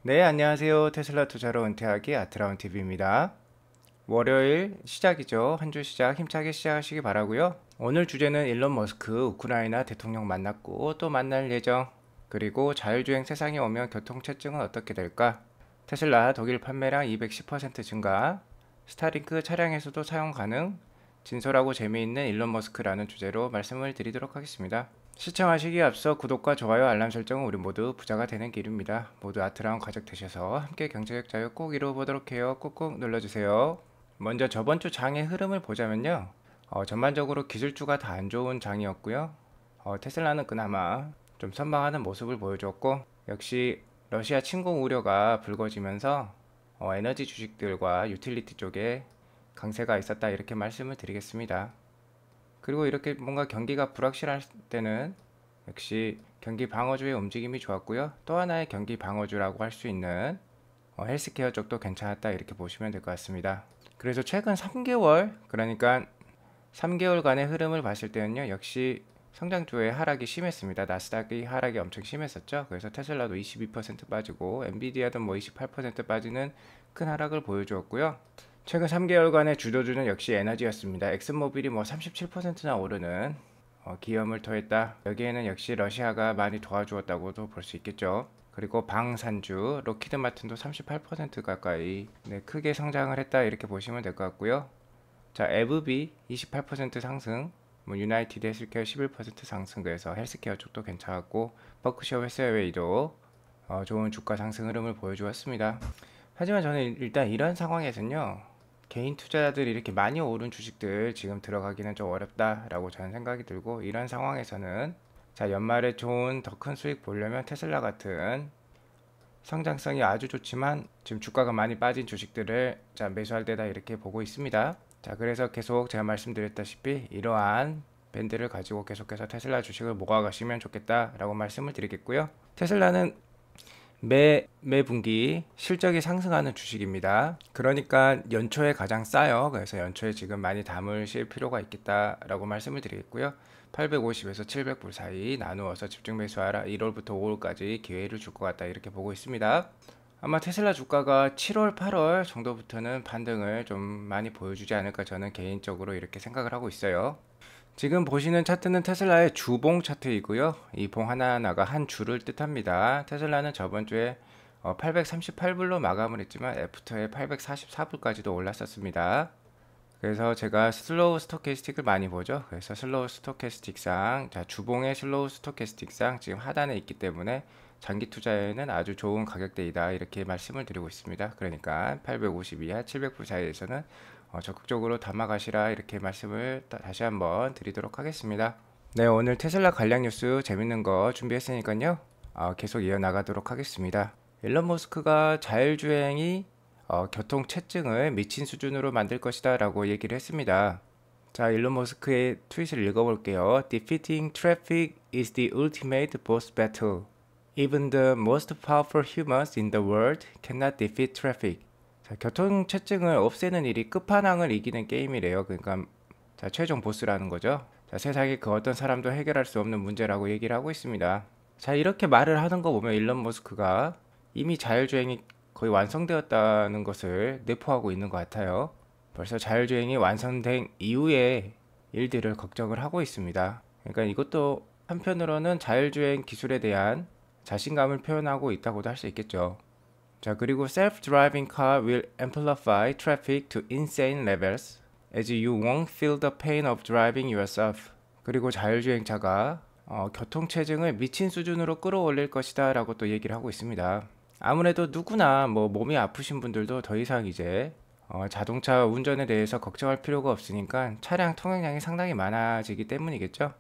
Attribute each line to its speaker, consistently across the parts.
Speaker 1: 네, 안녕하세요. 테슬라 투자로 은퇴하기 아트라운 TV입니다. 월요일 시작이죠. 한 주 시작 힘차게 시작하시기 바라고요. 오늘 주제는 일론 머스크 우크라이나 대통령 만났고 또 만날 예정. 그리고 자율주행 세상에 오면 교통체증은 어떻게 될까? 테슬라 독일 판매량 210% 증가. 스타링크 차량에서도 사용 가능. 진솔하고 재미있는 일론 머스크라는 주제로 말씀을 드리도록 하겠습니다. 시청하시기에 앞서 구독과 좋아요, 알람 설정은 우리 모두 부자가 되는 길입니다. 모두 아트라운 가족 되셔서 함께 경제적 자유 꼭 이루어보도록 해요. 꾹꾹 눌러주세요. 먼저 저번 주 장의 흐름을 보자면요. 전반적으로 기술주가 다 안 좋은 장이었고요. 테슬라는 그나마 좀 선방하는 모습을 보여줬고, 역시 러시아 침공 우려가 불거지면서 에너지 주식들과 유틸리티 쪽에 강세가 있었다 이렇게 말씀을 드리겠습니다. 그리고 이렇게 뭔가 경기가 불확실할 때는 역시 경기 방어주의 움직임이 좋았고요. 또 하나의 경기 방어주라고 할 수 있는 헬스케어 쪽도 괜찮았다 이렇게 보시면 될 것 같습니다. 그래서 최근 3개월, 그러니까 3개월간의 흐름을 봤을 때는요, 역시 성장주의 하락이 심했습니다. 나스닥이 하락이 엄청 심했었죠. 그래서 테슬라도 22% 빠지고 엔비디아도 뭐 28% 빠지는 큰 하락을 보여주었고요. 최근 3개월간의 주도주는 역시 에너지였습니다. 엑슨모빌이 뭐 37%나 오르는 기염을 토했다. 여기에는 역시 러시아가 많이 도와주었다고도 볼 수 있겠죠. 그리고 방산주 로키드 마틴도 38% 가까이 크게 성장을 했다 이렇게 보시면 될 것 같고요. 자, 에브비 28% 상승, 뭐 유나이티드 헬스케어 11% 상승. 그래서 헬스케어 쪽도 괜찮았고 버크셔 헬스웨이도 좋은 주가 상승 흐름을 보여주었습니다. 하지만 저는 일단 이런 상황에서는요, 개인 투자자들이 이렇게 많이 오른 주식들 지금 들어가기는 좀 어렵다라고 저는 생각이 들고, 이런 상황에서는 자, 연말에 좋은 더 큰 수익 보려면 테슬라 같은 성장성이 아주 좋지만 지금 주가가 많이 빠진 주식들을 자, 매수할 때다 이렇게 보고 있습니다. 자, 그래서 계속 제가 말씀드렸다시피 이러한 밴드를 가지고 계속해서 테슬라 주식을 모아가시면 좋겠다라고 말씀을 드리겠고요. 테슬라는 매 분기 실적이 상승하는 주식입니다. 그러니까 연초에 가장 싸요. 그래서 연초에 지금 많이 담으실 필요가 있겠다라고 말씀을 드리겠고요. 850에서 700불 사이 나누어서 집중 매수하라. 1월부터 5월까지 기회를 줄 것 같다 이렇게 보고 있습니다. 아마 테슬라 주가가 7월, 8월 정도부터는 반등을 좀 많이 보여주지 않을까 저는 개인적으로 이렇게 생각을 하고 있어요. 지금 보시는 차트는 테슬라의 주봉 차트이고요. 이 봉 하나하나가 한 주를 뜻합니다. 테슬라는 저번 주에 838불로 마감을 했지만 애프터에 844불까지도 올랐었습니다. 그래서 제가 슬로우 스토캐스틱을 많이 보죠. 그래서 슬로우 스토캐스틱상, 자, 주봉의 슬로우 스토캐스틱상 지금 하단에 있기 때문에 장기 투자에는 아주 좋은 가격대이다 이렇게 말씀을 드리고 있습니다. 그러니까 850 이하 700불 사이에서는 적극적으로 담아가시라 이렇게 말씀을 다시 한번 드리도록 하겠습니다. 네, 오늘 테슬라 관련 뉴스 재밌는 거 준비했으니까요. 계속 이어나가도록 하겠습니다. 일론 머스크가 자율주행이 교통체증을 미친 수준으로 만들 것이다 라고 얘기를 했습니다. 자, 일론 머스크의 트윗을 읽어볼게요. Defeating traffic is the ultimate boss battle. Even the most powerful humans in the world cannot defeat traffic. 자, 교통체증을 없애는 일이 끝판왕을 이기는 게임이래요. 그러니까 자, 최종 보스라는 거죠. 자, 세상에 그 어떤 사람도 해결할 수 없는 문제라고 얘기를 하고 있습니다. 자, 이렇게 말을 하는 거 보면 일론 머스크가 이미 자율주행이 거의 완성되었다는 것을 내포하고 있는 것 같아요. 벌써 자율주행이 완성된 이후의 일들을 걱정을 하고 있습니다. 그러니까 이것도 한편으로는 자율주행 기술에 대한 자신감을 표현하고 있다고도 할 수 있겠죠. 자, 그리고 self-driving car will amplify traffic to insane levels as you won't feel the pain of driving yourself. 그리고 자율주행차가 교통체증을 미친 수준으로 끌어올릴 것이다 라고 또 얘기를 하고 있습니다. 아무래도 누구나 뭐 몸이 아프신 분들도 더 이상 이제 자동차 운전에 대해서 걱정할 필요가 없으니까 차량 통행량이 상당히 많아지기 때문이겠죠.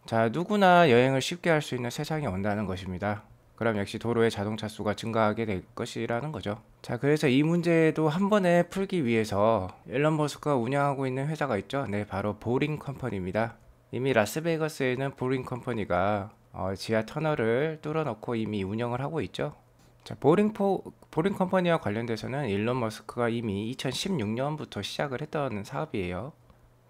Speaker 1: 자, 누구나 여행을 쉽게 할 수 있는 세상이 온다는 것입니다. 그럼 역시 도로의 자동차 수가 증가하게 될 것이라는 거죠. 자, 그래서 이 문제도 한 번에 풀기 위해서 일론 머스크가 운영하고 있는 회사가 있죠. 네, 바로 보링 컴퍼니입니다. 이미 라스베이거스에는 보링 컴퍼니가 지하 터널을 뚫어놓고 이미 운영을 하고 있죠. 자, 보링 컴퍼니와 관련돼서는 일론 머스크가 이미 2016년부터 시작을 했던 사업이에요.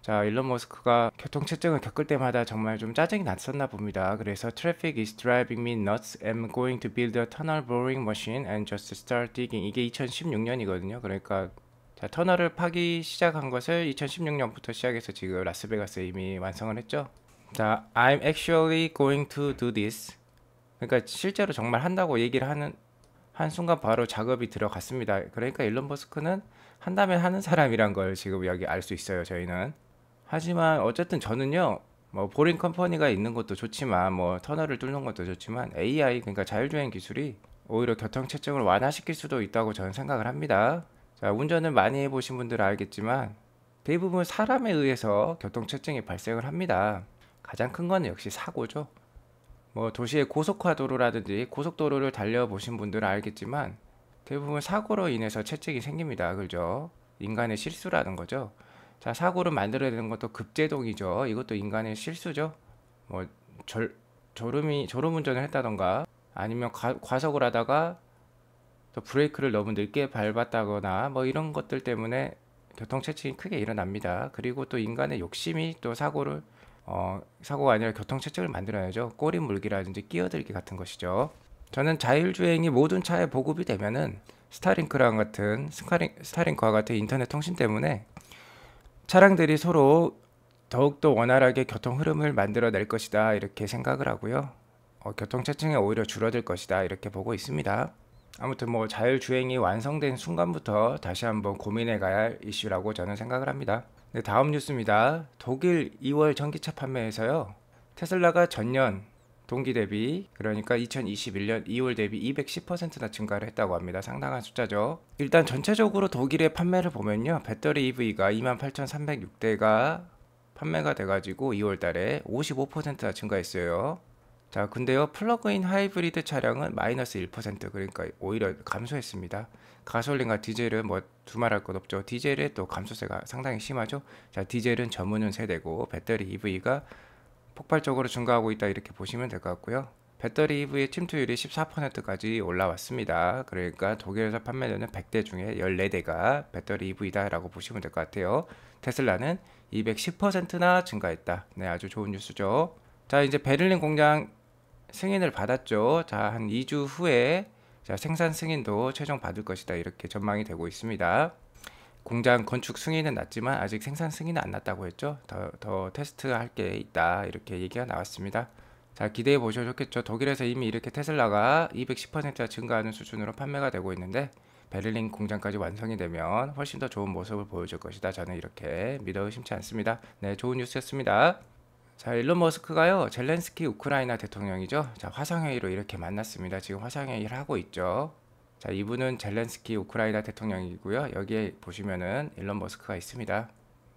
Speaker 1: 자, 일론 머스크가 교통체증을 겪을 때마다 정말 좀 짜증이 났었나 봅니다. 그래서 Traffic is driving me nuts. I'm going to build a tunnel boring machine and just start digging. 이게 2016년이거든요. 그러니까 자, 터널을 파기 시작한 것을 2016년부터 시작해서 지금 라스베가스에 이미 완성을 했죠. 자, I'm actually going to do this. 그러니까 실제로 정말 한다고 얘기를 하는 한 순간 바로 작업이 들어갔습니다. 그러니까 일론 머스크는 한다면 하는 사람이란 걸 지금 여기 알 수 있어요, 저희는. 하지만 어쨌든 저는요, 뭐 보링 컴퍼니가 있는 것도 좋지만 뭐 터널을 뚫는 것도 좋지만 AI, 그러니까 자율주행 기술이 오히려 교통체증을 완화시킬 수도 있다고 저는 생각을 합니다. 자, 운전을 많이 해보신 분들은 알겠지만 대부분 사람에 의해서 교통체증이 발생을 합니다. 가장 큰 건 역시 사고죠. 뭐 도시의 고속화도로라든지 고속도로를 달려보신 분들은 알겠지만 대부분 사고로 인해서 체증이 생깁니다. 그죠? 인간의 실수라는 거죠. 자, 사고를 만들어내는 것도 급제동이죠. 이것도 인간의 실수죠. 뭐 졸음 운전을 했다던가 아니면 과속을 하다가 또 브레이크를 너무 늦게 밟았다거나 뭐 이런 것들 때문에 교통체증이 크게 일어납니다. 그리고 또 인간의 욕심이 또 사고가 아니라 교통체증을 만들어내죠. 꼬리 물기라든지 끼어들기 같은 것이죠. 저는 자율주행이 모든 차에 보급이 되면은 스타링크와 같은 인터넷 통신 때문에 차량들이 서로 더욱더 원활하게 교통 흐름을 만들어낼 것이다 이렇게 생각을 하고요. 교통체증이 오히려 줄어들 것이다 이렇게 보고 있습니다. 아무튼 뭐 자율주행이 완성된 순간부터 다시 한번 고민해 가야 할 이슈라고 저는 생각을 합니다. 네, 다음 뉴스입니다. 독일 2월 전기차 판매에서요, 테슬라가 전년 동기 대비, 그러니까 2021년 2월 대비 210%나 증가를 했다고 합니다. 상당한 숫자죠. 일단 전체적으로 독일의 판매를 보면요, 배터리 EV가 28,306대가 판매가 돼가지고 2월 달에 55%나 증가했어요. 자, 근데요, 플러그인 하이브리드 차량은 마이너스 1%, 그러니까 오히려 감소했습니다. 가솔린과 디젤은 뭐 두말할 것 없죠. 디젤의 또 감소세가 상당히 심하죠. 자, 디젤은 전문용 세대고 배터리 EV가 폭발적으로 증가하고 있다 이렇게 보시면 될 것 같고요. 배터리 EV의 침투율이 14%까지 올라왔습니다. 그러니까 독일에서 판매되는 100대 중에 14대가 배터리 EV다 라고 보시면 될 것 같아요. 테슬라는 210%나 증가했다. 네, 아주 좋은 뉴스죠. 자, 이제 베를린 공장 승인을 받았죠. 자, 한 2주 후에 자, 생산 승인도 최종 받을 것이다 이렇게 전망이 되고 있습니다. 공장 건축 승인은 났지만 아직 생산 승인은 안 났다고 했죠. 더 테스트할 게 있다 이렇게 얘기가 나왔습니다. 자, 기대해 보셔도 좋겠죠. 독일에서 이미 이렇게 테슬라가 210%나 증가하는 수준으로 판매가 되고 있는데 베를린 공장까지 완성이 되면 훨씬 더 좋은 모습을 보여줄 것이다. 저는 이렇게 믿어 의심치 않습니다. 네, 좋은 뉴스였습니다. 자, 일론 머스크가요, 젤렌스키 우크라이나 대통령이죠. 자, 화상회의로 이렇게 만났습니다. 지금 화상회의를 하고 있죠. 자, 이분은 젤렌스키 우크라이나 대통령이고요. 여기에 보시면은 일론 머스크가 있습니다.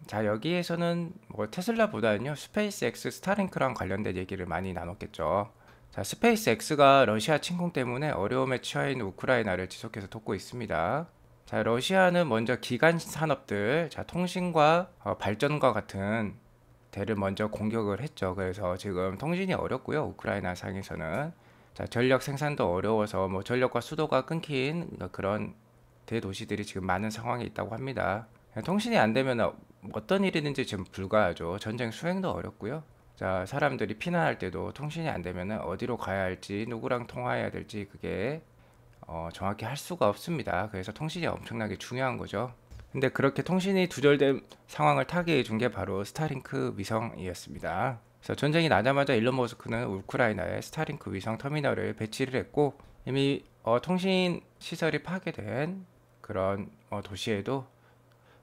Speaker 1: 자, 여기에서는 뭐 테슬라보다는요, 스페이스X 스타링크랑 관련된 얘기를 많이 나눴겠죠. 자, 스페이스X가 러시아 침공 때문에 어려움에 처해 있는 우크라이나를 지속해서 돕고 있습니다. 자, 러시아는 먼저 기간 산업들, 자, 통신과 발전과 같은 대를 먼저 공격을 했죠. 그래서 지금 통신이 어렵고요. 우크라이나 상에서는. 자, 전력 생산도 어려워서 뭐 전력과 수도가 끊긴 그런 대도시들이 지금 많은 상황에 있다고 합니다. 통신이 안 되면 어떤 일이든지 지금 불가하죠. 전쟁 수행도 어렵고요. 자, 사람들이 피난할 때도 통신이 안 되면 어디로 가야 할지, 누구랑 통화해야 될지 그게 정확히 할 수가 없습니다. 그래서 통신이 엄청나게 중요한 거죠. 근데 그렇게 통신이 두절된 상황을 타개해 준 게 바로 스타링크 위성이었습니다. 그래서 전쟁이 나자마자 일론 머스크는 우크라이나에 스타링크 위성 터미널을 배치를 했고 이미 통신 시설이 파괴된 그런 도시에도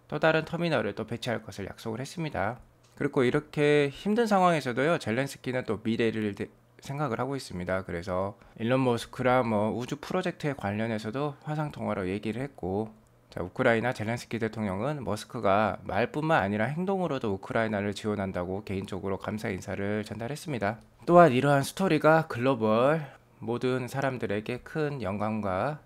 Speaker 1: 또 다른 터미널을 또 배치할 것을 약속을 했습니다. 그리고 이렇게 힘든 상황에서도요, 젤렌스키는 또 미래를 생각을 하고 있습니다. 그래서 일론 머스크랑 뭐 우주 프로젝트에 관련해서도 화상 통화로 얘기를 했고, 자, 우크라이나 젤렌스키 대통령은 머스크가 말뿐만 아니라 행동으로도 우크라이나를 지원한다고 개인적으로 감사 인사를 전달했습니다. 또한 이러한 스토리가 글로벌 모든 사람들에게 큰 영감과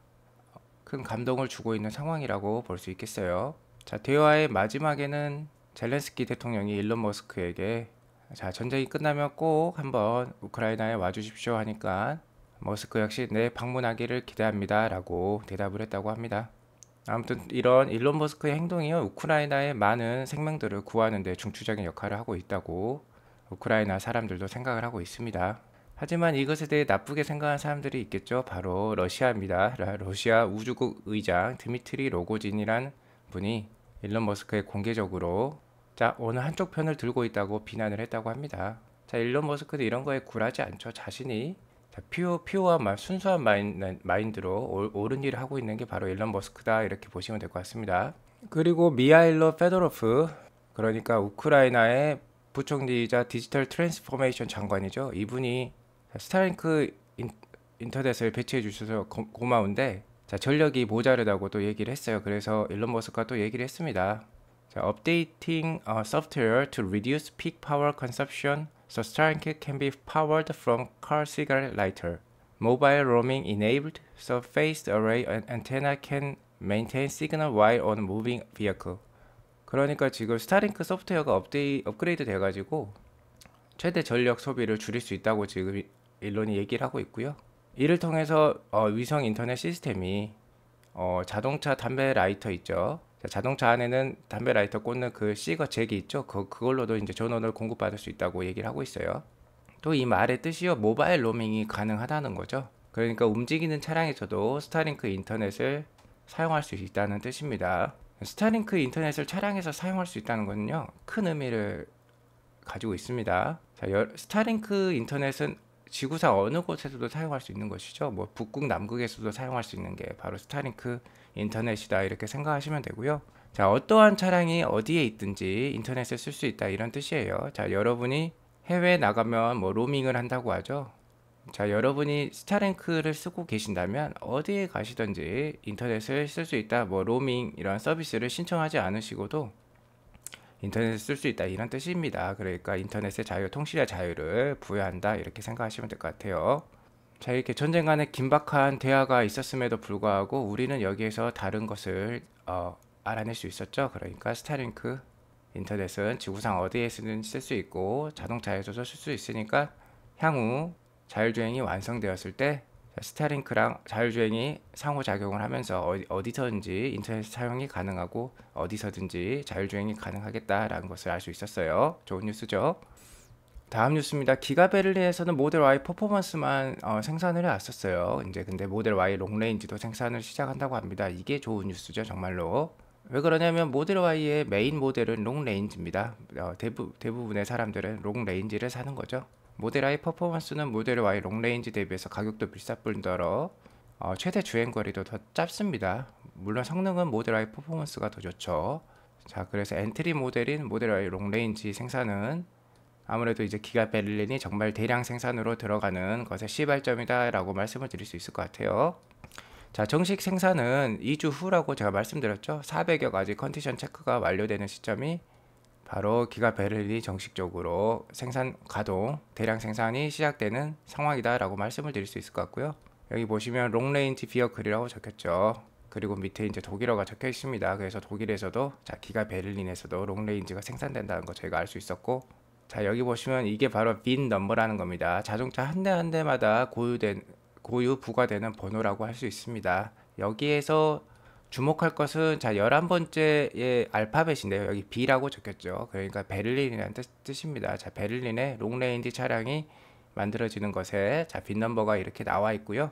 Speaker 1: 큰 감동을 주고 있는 상황이라고 볼 수 있겠어요. 자, 대화의 마지막에는 젤렌스키 대통령이 일론 머스크에게 자, 전쟁이 끝나면 꼭 한번 우크라이나에 와주십시오 하니까 머스크 역시 네, 방문하기를 기대합니다 라고 대답을 했다고 합니다. 아무튼 이런 일론 머스크의 행동이요, 우크라이나의 많은 생명들을 구하는 데 중추적인 역할을 하고 있다고 우크라이나 사람들도 생각을 하고 있습니다. 하지만 이것에 대해 나쁘게 생각하는 사람들이 있겠죠. 바로 러시아입니다. 러시아 우주국 의장 드미트리 로고진이란 분이 일론 머스크에 공개적으로 어느 한쪽 편을 들고 있다고 비난을 했다고 합니다. 일론 머스크는 이런 거에 굴하지 않죠. 자신이 피오한 순수한 마인드로 옳은 일을 하고 있는 게 바로 일론 머스크다, 이렇게 보시면 될 것 같습니다. 그리고 미하일로 페도로프, 그러니까 우크라이나의 부총리이자 디지털 트랜스포메이션 장관이죠. 이분이 스타링크 인터넷을 배치해 주셔서 고마운데 전력이 모자르다고 또 얘기를 했어요. 그래서 일론 머스크가 또 얘기를 했습니다. Updating software to reduce peak power consumption so Starlink can be powered from car cigarette lighter. Mobile roaming enabled so phased array antenna can maintain signal while on moving vehicle. 그러니까 지금 스타링크 소프트웨어가 업그레이드 돼가지고 최대 전력 소비를 줄일 수 있다고 지금 일론이 얘기를 하고 있고요. 이를 통해서 위성 인터넷 시스템이 자동차 담배 라이터 있죠. 자동차 안에는 담배 라이터 꽂는 그 시거 잭이 있죠. 그걸로도 이제 전원을 공급받을 수 있다고 얘기를 하고 있어요. 또 이 말의 뜻이요, 모바일 로밍이 가능하다는 거죠. 그러니까 움직이는 차량에서도 스타링크 인터넷을 사용할 수 있다는 뜻입니다. 스타링크 인터넷을 차량에서 사용할 수 있다는 것은요, 큰 의미를 가지고 있습니다. 스타링크 인터넷은 지구상 어느 곳에서도 사용할 수 있는 것이죠. 뭐 북극 남극에서도 사용할 수 있는 게 바로 스타링크 인터넷이다, 이렇게 생각하시면 되고요. 어떠한 차량이 어디에 있든지 인터넷을 쓸 수 있다, 이런 뜻이에요. 여러분이 해외에 나가면 뭐 로밍을 한다고 하죠. 여러분이 스타링크를 쓰고 계신다면 어디에 가시든지 인터넷을 쓸 수 있다, 뭐 로밍 이런 서비스를 신청하지 않으시고도 인터넷을 쓸 수 있다, 이런 뜻입니다. 그러니까 인터넷의 자유, 통신의 자유를 부여한다, 이렇게 생각하시면 될 것 같아요. 이렇게 전쟁 간에 긴박한 대화가 있었음에도 불구하고 우리는 여기에서 다른 것을 알아낼 수 있었죠. 그러니까 스타링크 인터넷은 지구상 어디에서든 쓸 수 있고 자동차에서도 쓸 수 있으니까 향후 자율주행이 완성되었을 때 스타링크랑 자율주행이 상호작용을 하면서 어디서든지 인터넷 사용이 가능하고 어디서든지 자율주행이 가능하겠다라는 것을 알 수 있었어요. 좋은 뉴스죠. 다음 뉴스입니다. 기가 베를린에서는 모델 Y 퍼포먼스만 생산을 해왔었어요. 근데 모델 Y 롱레인지도 생산을 시작한다고 합니다. 이게 좋은 뉴스죠, 정말로. 왜 그러냐면 모델 Y의 메인 모델은 롱레인지입니다. 대부분의 사람들은 롱레인지를 사는 거죠. 모델 Y 퍼포먼스는 모델 Y 롱레인지 대비해서 가격도 비쌀 뿐더러 최대 주행거리도 더 짧습니다. 물론 성능은 모델 Y 퍼포먼스가 더 좋죠. 그래서 엔트리 모델인 모델 Y 롱레인지 생산은 아무래도 이제 기가 베를린이 정말 대량 생산으로 들어가는 것의 시발점이다 라고 말씀을 드릴 수 있을 것 같아요. 정식 생산은 2주 후라고 제가 말씀드렸죠. 400여 가지 컨디션 체크가 완료되는 시점이 바로 기가 베를린이 정식적으로 생산 가동, 대량 생산이 시작되는 상황이다 라고 말씀을 드릴 수 있을 것 같고요. 여기 보시면 롱레인지 비어클이라고 적혔죠. 그리고 밑에 이제 독일어가 적혀 있습니다. 그래서 독일에서도 기가 베를린에서도 롱레인지가 생산된다는 거 저희가 알 수 있었고, 여기 보시면 이게 바로 빈 넘버라는 겁니다. 자동차 한 대 한 대마다 고유 부과되는 번호라고 할 수 있습니다. 여기에서 주목할 것은 11번째의 알파벳인데요. 여기 B라고 적혔죠. 그러니까 베를린이라는 뜻입니다. 베를린의 롱레인지 차량이 만들어지는 것에 빈 넘버가 이렇게 나와 있고요.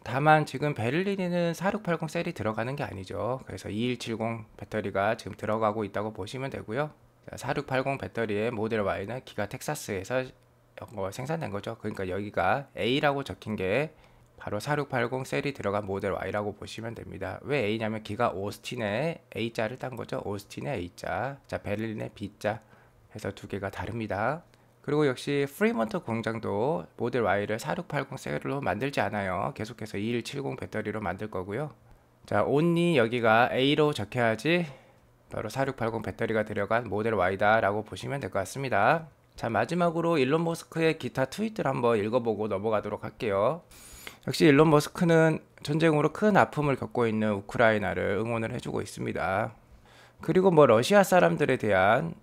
Speaker 1: 다만 지금 베를린에는 4680 셀이 들어가는 게 아니죠. 그래서 2170 배터리가 지금 들어가고 있다고 보시면 되고요. 4680 배터리의 모델 Y는 기가 텍사스에서 생산된 거죠. 그러니까 여기가 A라고 적힌 게 바로 4680 셀이 들어간 모델 Y라고 보시면 됩니다. 왜 A냐면 기가 오스틴의 A자를 딴 거죠. 오스틴의 A자, 베를린의 B자 해서 두 개가 다릅니다. 그리고 역시 프리먼트 공장도 모델 Y를 4680 셀로 만들지 않아요. 계속해서 2170 배터리로 만들 거고요. only 여기가 A로 적혀야지 바로 4680 배터리가 들어간 모델 Y다 라고 보시면 될 것 같습니다. 마지막으로 일론 머스크의 기타 트윗을 한번 읽어보고 넘어가도록 할게요. 역시 일론 머스크는 전쟁으로 큰 아픔을 겪고 있는 우크라이나를 응원을 해주고 있습니다. 그리고 러시아 사람들에 대한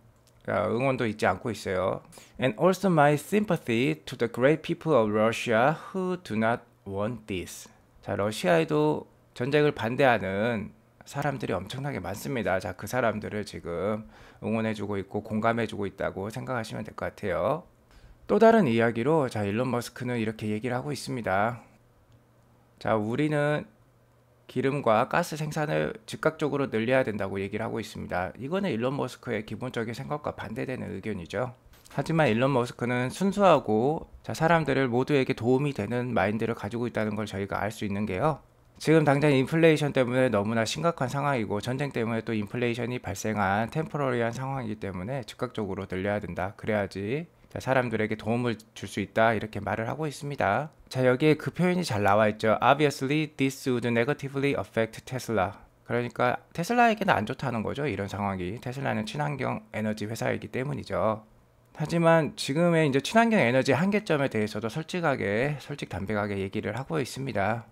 Speaker 1: 응원도 잊지 않고 있어요. And also my sympathy to the great people of Russia who do not want this. 러시아에도 전쟁을 반대하는 사람들이 엄청나게 많습니다. 자, 그 사람들을 지금 응원해주고 있고 공감해주고 있다고 생각하시면 될 것 같아요. 또 다른 이야기로 자, 일론 머스크는 이렇게 얘기를 하고 있습니다. 자, 우리는 기름과 가스 생산을 즉각적으로 늘려야 된다고 얘기를 하고 있습니다. 이거는 일론 머스크의 기본적인 생각과 반대되는 의견이죠. 하지만 일론 머스크는 순수하고 자, 사람들을 모두에게 도움이 되는 마인드를 가지고 있다는 걸 저희가 알 수 있는 게요. 지금 당장 인플레이션 때문에 너무나 심각한 상황이고 전쟁 때문에 또 인플레이션이 발생한 템포러리한 상황이기 때문에 즉각적으로 늘려야 된다. 그래야지 자, 사람들에게 도움을 줄 수 있다. 이렇게 말을 하고 있습니다. 자, 여기에 그 표현이 잘 나와 있죠. Obviously, this would negatively affect Tesla. 그러니까 테슬라에게는 안 좋다는 거죠. 이런 상황이. 테슬라는 친환경 에너지 회사이기 때문이죠. 하지만 지금의 이제 친환경 에너지 한계점에 대해서도 솔직담백하게 얘기를 하고 있습니다.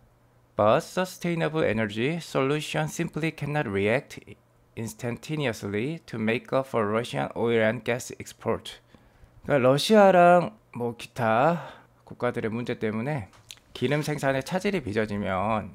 Speaker 1: But sustainable energy solutions simply cannot react instantaneously to make up for Russian oil and gas export. 그러니까 러시아랑 뭐 기타 국가들의 문제 때문에 기름 생산에 차질이 빚어지면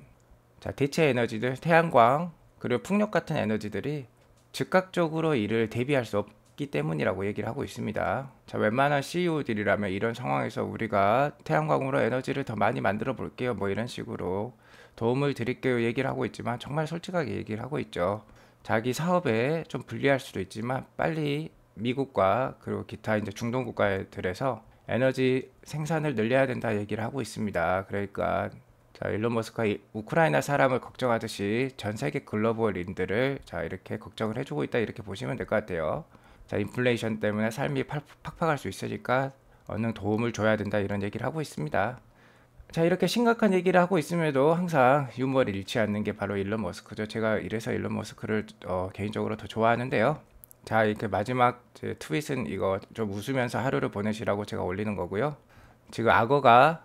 Speaker 1: 자, 대체 에너지들, 태양광 그리고 풍력 같은 에너지들이 즉각적으로 이를 대비할 수 없기 때문이라고 얘기를 하고 있습니다. 자, 웬만한 CEO들이라면 이런 상황에서 우리가 태양광으로 에너지를 더 많이 만들어 볼게요. 뭐 이런 식으로 도움을 드릴게요 얘기를 하고 있지만 정말 솔직하게 얘기를 하고 있죠. 자기 사업에 좀 불리할 수도 있지만 빨리 미국과 그리고 기타 이제 중동 국가들에서 에너지 생산을 늘려야 된다 얘기를 하고 있습니다. 그러니까 자, 일론 머스크가 우크라이나 사람을 걱정하듯이 전 세계 글로벌인들을 자, 이렇게 걱정을 해주고 있다 이렇게 보시면 될 것 같아요. 자, 인플레이션 때문에 삶이 팍팍할 수 있으니까 얼른 도움을 줘야 된다 이런 얘기를 하고 있습니다. 자, 이렇게 심각한 얘기를 하고 있음에도 항상 유머를 잃지 않는 게 바로 일론 머스크죠. 제가 이래서 일론 머스크를 개인적으로 더 좋아하는데요. 자, 이렇게 마지막 제 트윗은 이거 좀 웃으면서 하루를 보내시라고 제가 올리는 거고요. 지금 악어가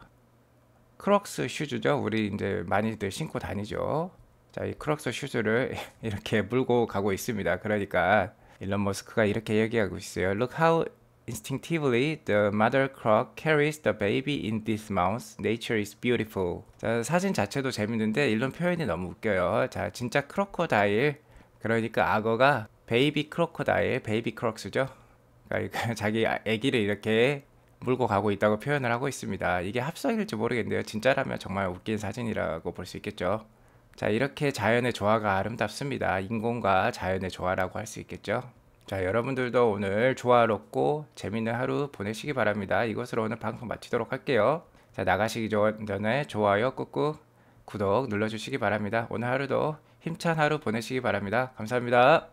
Speaker 1: 크록스 슈즈죠. 우리 이제 많이들 신고 다니죠. 자, 이 크록스 슈즈를 이렇게 물고 가고 있습니다. 그러니까 일론 머스크가 이렇게 얘기하고 있어요. Look how instinctively the mother croc carries the baby in this mouth. Nature is beautiful. 자, 사진 자체도 재밌는데 이런 표현이 너무 웃겨요. 자, 진짜 크로커다일 그러니까 악어가 베이비 크로커다일, 베이비 크록스죠. 그러니까 자기 아기를 이렇게 물고 가고 있다고 표현을 하고 있습니다. 이게 합성일지 모르겠는데요. 진짜라면 정말 웃긴 사진이라고 볼 수 있겠죠. 자, 이렇게 자연의 조화가 아름답습니다. 인공과 자연의 조화라고 할 수 있겠죠. 자, 여러분들도 오늘 조화롭고 재밌는 하루 보내시기 바랍니다. 이것으로 오늘 방송 마치도록 할게요. 자, 나가시기 전에 좋아요 꾹꾹 구독 눌러주시기 바랍니다. 오늘 하루도 힘찬 하루 보내시기 바랍니다. 감사합니다.